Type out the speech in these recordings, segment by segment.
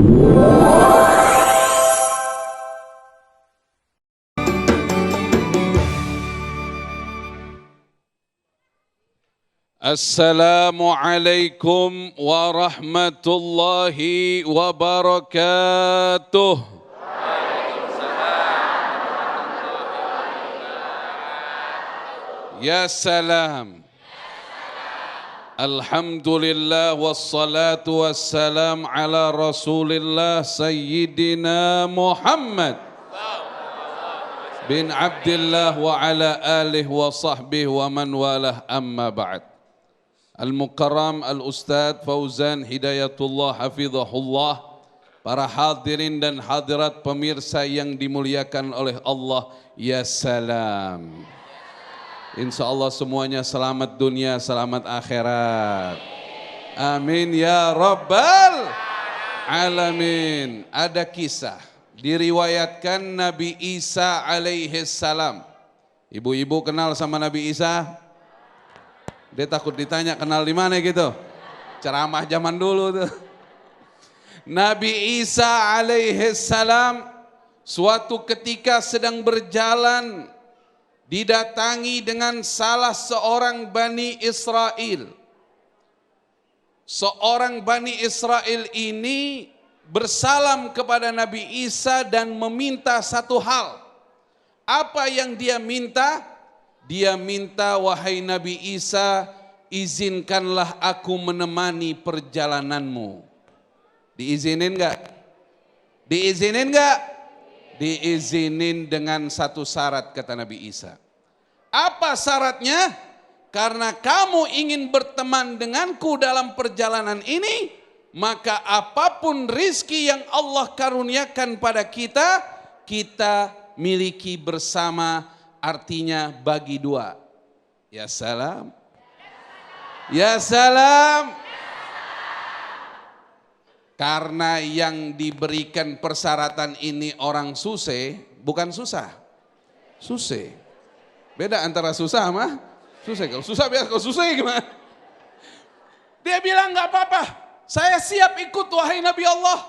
Assalamualaikum warahmatullahi wabarakatuh. Ya salam. Alhamdulillah wassalatu wassalam ala Rasulillah Sayyidina Muhammad bin Abdillah wa ala alihi wa sahbihi wa man walah, amma ba'd. Al-Mukarram Al-Ustadz Fauzan Hidayatullah Hafizahullah, para hadirin dan hadirat pemirsa yang dimuliakan oleh Allah, ya salam. InsyaAllah semuanya selamat dunia, selamat akhirat. Amin ya Rabbal Alamin. Ada kisah, diriwayatkan Nabi Isa alaihi salam. Ibu-ibu kenal sama Nabi Isa? Dia takut ditanya kenal di mana gitu. Ceramah zaman dulu tuh. Nabi Isa alaihi salam suatu ketika sedang berjalan, didatangi dengan salah seorang Bani Israel. Seorang Bani Israel ini bersalam kepada Nabi Isa dan meminta satu hal. Apa yang dia minta? Dia minta, wahai Nabi Isa, izinkanlah aku menemani perjalananmu. Diizinin enggak? Diizinin enggak? Diizinin dengan satu syarat, kata Nabi Isa. Apa syaratnya? Karena kamu ingin berteman denganku dalam perjalanan ini, maka apapun rizki yang Allah karuniakan pada kita, kita miliki bersama. Artinya bagi dua. Ya salam. Ya salam. Karena yang diberikan persyaratan ini orang susah, bukan susah. Susah. Beda antara susah sama susah. Kalau susah biar kalau susah gimana? Dia bilang enggak apa-apa. Saya siap ikut wahai Nabi Allah.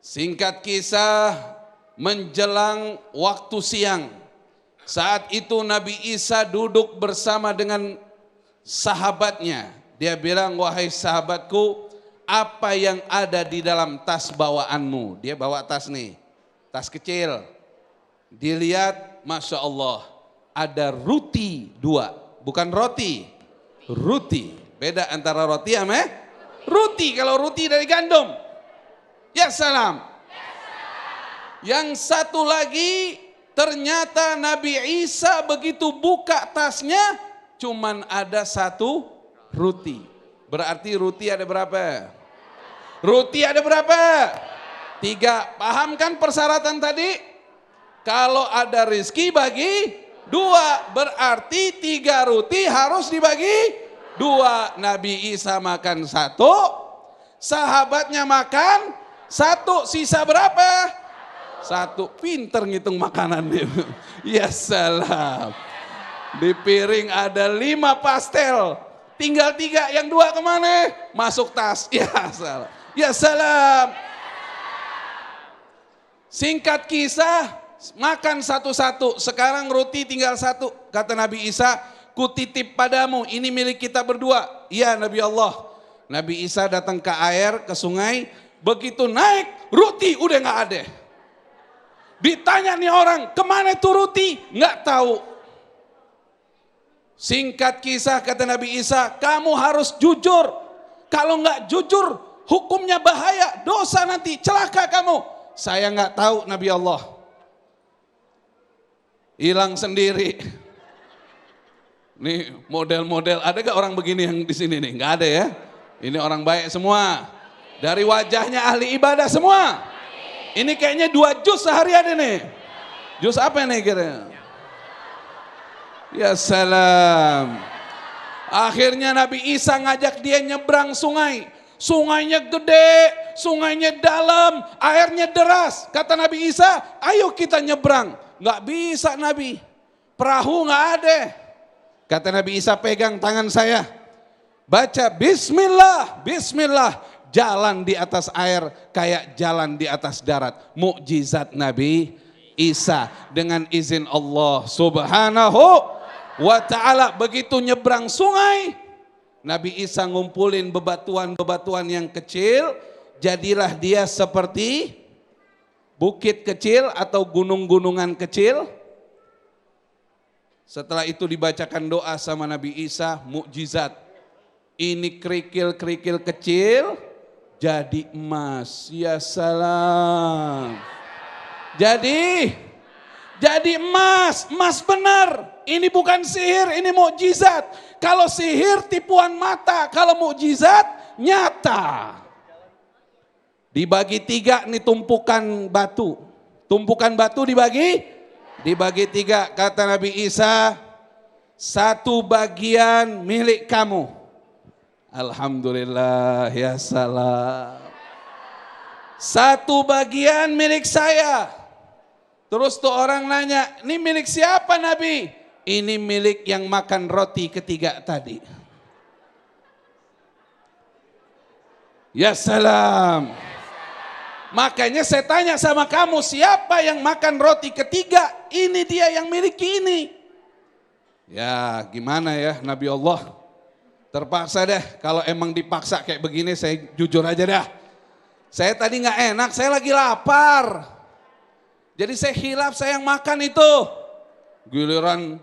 Singkat kisah, menjelang waktu siang. Saat itu Nabi Isa duduk bersama dengan sahabatnya. Dia bilang, wahai sahabatku, apa yang ada di dalam tas bawaanmu? Dia bawa tas nih, tas kecil. Dilihat, Masya Allah, ada roti dua. Bukan roti, ruti. Beda antara roti sama ruti. Kalau ruti dari gandum. Ya salam. Yang satu lagi, ternyata Nabi Isa begitu buka tasnya, cuman ada satu roti. Berarti roti ada berapa? Roti ada berapa? 3. Paham kan persyaratan tadi? Kalau ada rizki bagi 2, berarti 3 roti harus dibagi 2. Nabi Isa makan 1, sahabatnya makan 1, sisa berapa? 1. Pinter ngitung makanan dia. Ya salam. Di piring ada 5 pastel. Tinggal 3, yang 2 kemana? Masuk tas. Ya salam. Ya salam. Singkat kisah, makan satu-satu. Sekarang roti tinggal 1. Kata Nabi Isa, kutitip padamu, ini milik kita berdua. Iya Nabi Allah. Nabi Isa datang ke air, ke sungai. Begitu naik, roti udah gak ada. Ditanya nih orang, kemana itu roti? Nggak tahu. Singkat kisah, kata Nabi Isa, kamu harus jujur. Kalau nggak jujur, hukumnya bahaya, dosa nanti, celaka kamu. Saya nggak tahu Nabi Allah. Hilang sendiri. Nih model-model, ada gak orang begini yang di sini nih? Nggak ada ya. Ini orang baik semua. Dari wajahnya ahli ibadah semua. Ini kayaknya 2 juz seharian ini. Juz apa nih kira? Ya salam. Akhirnya Nabi Isa ngajak dia nyebrang sungai. Sungainya gede, sungainya dalam, airnya deras. Kata Nabi Isa, ayo kita nyebrang. Nggak bisa Nabi, perahu nggak ada. Kata Nabi Isa, pegang tangan saya. Baca bismillah, bismillah. jalan di atas air kayak jalan di atas darat. Mukjizat Nabi Isa dengan izin Allah Subhanahu wa ta'ala. Begitu nyebrang sungai, Nabi Isa ngumpulin bebatuan-bebatuan yang kecil, jadilah dia seperti bukit kecil atau gunung-gunungan kecil. Setelah itu dibacakan doa sama Nabi Isa, mukjizat. Ini kerikil-kerikil kecil jadi emas. Ya salam. Jadi emas, emas benar. Ini bukan sihir, ini mukjizat. Kalau sihir tipuan mata, kalau mukjizat nyata. Dibagi 3 nih tumpukan batu. Tumpukan batu dibagi 3. Kata Nabi Isa, 1 bagian milik kamu. Alhamdulillah, ya salam. 1 bagian milik saya. Terus tuh orang nanya, ini milik siapa Nabi? Ini milik yang makan roti ketiga tadi. Ya salam. Makanya saya tanya sama kamu, siapa yang makan roti ketiga? Ini dia yang miliki ini. Ya gimana ya Nabi Allah. Terpaksa deh, kalau emang dipaksa kayak begini saya jujur aja dah. Saya tadi gak enak, saya lagi lapar. Jadi saya hilaf, saya yang makan itu. Giliran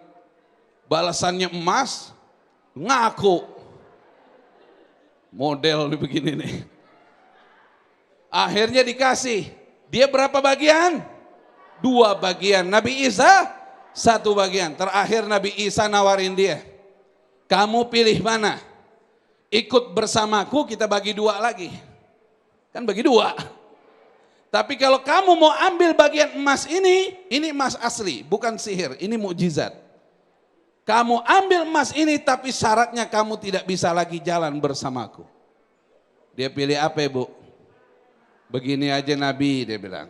balasannya emas, ngaku. Model begini nih. Akhirnya dikasih. Dia berapa bagian? 2 bagian. Nabi Isa 1 bagian. Terakhir Nabi Isa nawarin dia. Kamu pilih mana? Ikut bersamaku kita bagi 2 lagi. Kan bagi 2. Tapi kalau kamu mau ambil bagian emas ini emas asli, bukan sihir, ini mukjizat. Kamu ambil emas ini tapi syaratnya kamu tidak bisa lagi jalan bersamaku. Dia pilih apa Ibu? Begini aja Nabi, dia bilang.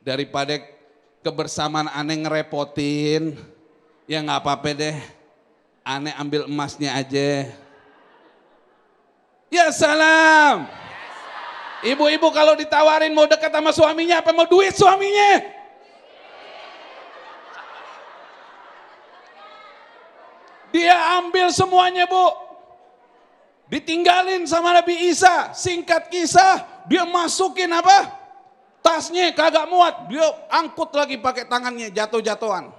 Daripada kebersamaan aneh ngerepotin, ya gak apa-apa deh. Aneh ambil emasnya aja. Ya salam. Ibu-ibu kalau ditawarin mau dekat sama suaminya, apa mau duit suaminya? Dia ambil semuanya Bu. Ditinggalin sama Nabi Isa. Singkat kisah, dia masukin apa? Tasnya kagak muat. Dia angkut lagi pakai tangannya, jatuh-jatuhan.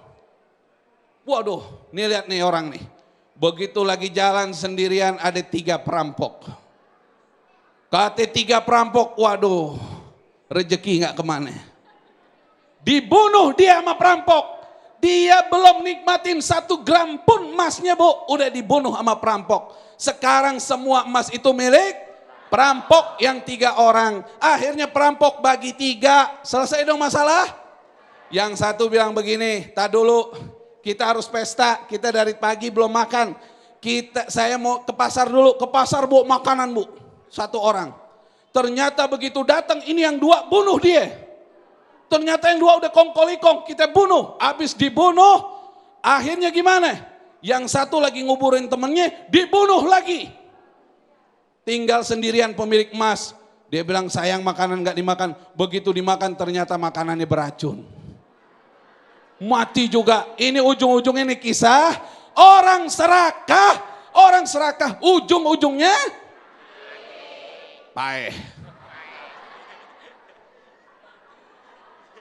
Waduh, nih lihat nih orang nih. Begitu lagi jalan sendirian ada 3 perampok. Kata 3 perampok, waduh, rezeki gak kemana. Dibunuh dia sama perampok. Dia belum nikmatin 1 gram pun emasnya Bu, udah dibunuh sama perampok. Sekarang semua emas itu milik perampok yang 3 orang. Akhirnya perampok bagi 3, selesai dong masalah. Yang satu bilang begini, tak dulu kita harus pesta, kita dari pagi belum makan. Saya mau ke pasar dulu, ke pasar Bu, makanan Bu. 1 orang. Ternyata begitu datang ini yang 2 bunuh dia. Ternyata yang 2 udah kongkolikong, kita bunuh. Habis dibunuh, akhirnya gimana? Yang 1 lagi nguburin temennya, dibunuh lagi. Tinggal sendirian pemilik emas. Dia bilang sayang makanan gak dimakan. Begitu dimakan ternyata makanannya beracun. Mati juga. Ini ujung-ujungnya ini kisah orang serakah. Orang serakah ujung-ujungnya baik.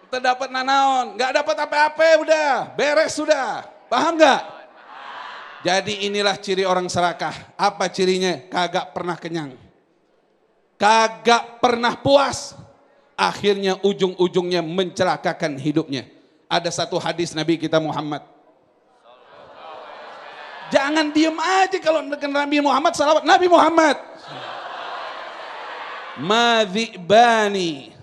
Kita dapat nanaon, nggak dapat apa-apa udah, beres sudah. Paham nggak? Jadi inilah ciri orang serakah. Apa cirinya? Kagak pernah kenyang. Kagak pernah puas. Akhirnya ujung-ujungnya mencelakakan hidupnya. Ada 1 hadis Nabi kita Muhammad. Jangan diem aja kalau Nabi Muhammad salawat. Nabi Muhammad. Madhibani.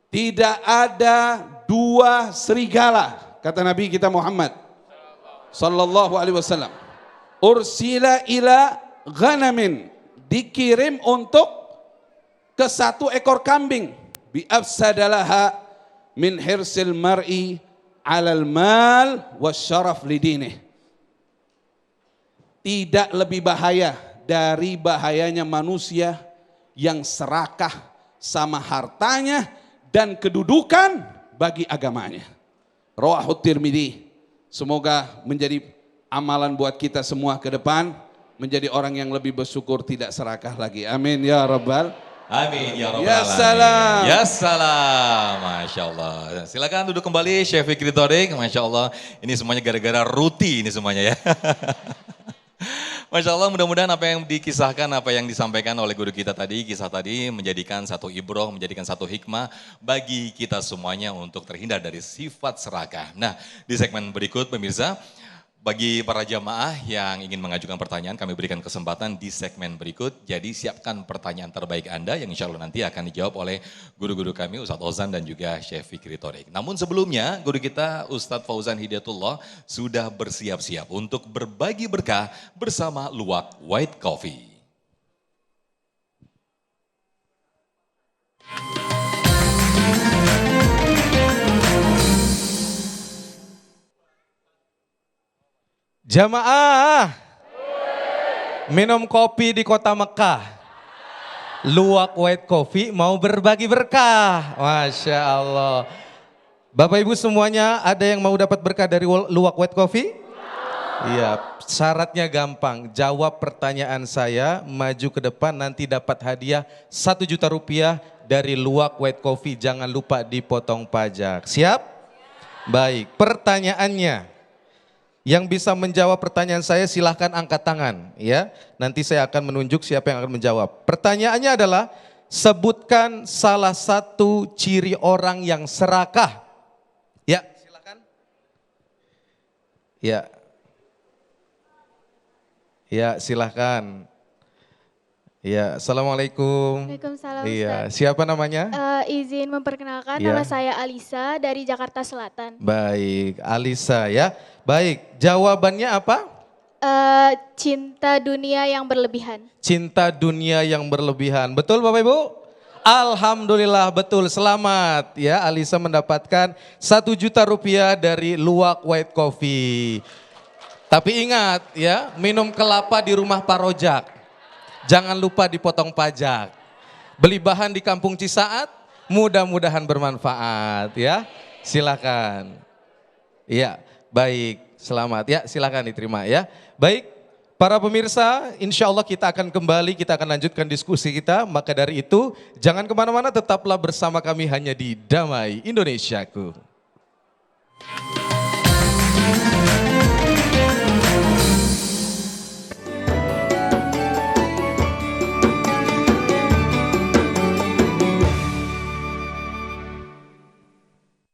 Tidak ada 2 serigala. Kata Nabi kita Muhammad. Sallallahu alaihi wasallam. Ursila ila ghanamin. Dikirim untuk ke 1 ekor kambing. Bi'afsadalaha min hirsil mar'i alal mal wasyaraf lidinih. Tidak lebih bahaya dari bahayanya manusia yang serakah sama hartanya dan kedudukan bagi agamanya. Rawahut Tirmidzi. Semoga menjadi amalan buat kita semua ke depan, menjadi orang yang lebih bersyukur, tidak serakah lagi. Amin ya rabbal. Amin ya rabbal Ya alamin. salam. Ya salam. Masya Allah. Silakan duduk kembali Syekh Fikri Thorik. Masya Allah. Ini semuanya gara-gara Ruti ini semuanya ya. Masya Allah, mudah-mudahan apa yang dikisahkan, apa yang disampaikan oleh guru kita tadi, kisah tadi menjadikan satu ibroh, menjadikan satu hikmah bagi kita semuanya untuk terhindar dari sifat serakah. Nah, di segmen berikut pemirsa, bagi para jamaah yang ingin mengajukan pertanyaan, kami berikan kesempatan di segmen berikut. Jadi siapkan pertanyaan terbaik Anda yang insya Allah nanti akan dijawab oleh guru-guru kami, Ustadz Ozan dan juga Syekh Fikri Thorik. Namun sebelumnya, guru kita Ustadz Fauzan Hidayatullah sudah bersiap-siap untuk berbagi berkah bersama Luwak White Coffee. Jamaah, minum kopi di kota Mekah. Luwak White Coffee mau berbagi berkah. Masya Allah. Bapak Ibu semuanya ada yang mau dapat berkah dari Luwak White Coffee? Iya, syaratnya gampang. Jawab pertanyaan saya, maju ke depan nanti dapat hadiah 1 juta rupiah dari Luwak White Coffee. Jangan lupa dipotong pajak. Siap? Baik, pertanyaannya. Yang bisa menjawab pertanyaan saya silahkan angkat tangan ya. Nanti saya akan menunjuk siapa yang akan menjawab. Pertanyaannya adalah sebutkan salah satu ciri orang yang serakah. Ya silakan. Ya. Ya silahkan. Ya, Assalamualaikum. Waalaikumsalam Iya, Ustaz. siapa namanya? Izin memperkenalkan, Ya. nama saya Alisa dari Jakarta Selatan. Baik, Alisa ya. Baik, jawabannya apa? Cinta dunia yang berlebihan. Cinta dunia yang berlebihan. Betul Bapak Ibu? Alhamdulillah betul, selamat ya. Alisa mendapatkan 1 juta rupiah dari Luwak White Coffee. Tapi ingat ya, minum kelapa di rumah Pak Rojak. Jangan lupa dipotong pajak. Beli bahan di Kampung Cisaat, mudah-mudahan bermanfaat ya. Silakan. Iya, baik, selamat ya, silakan diterima ya. Baik, para pemirsa, insya Allah kita akan kembali, kita akan lanjutkan diskusi kita. Maka dari itu, jangan kemana-mana, tetaplah bersama kami hanya di Damai Indonesiaku.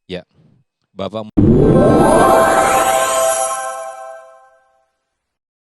Ya, Bapak.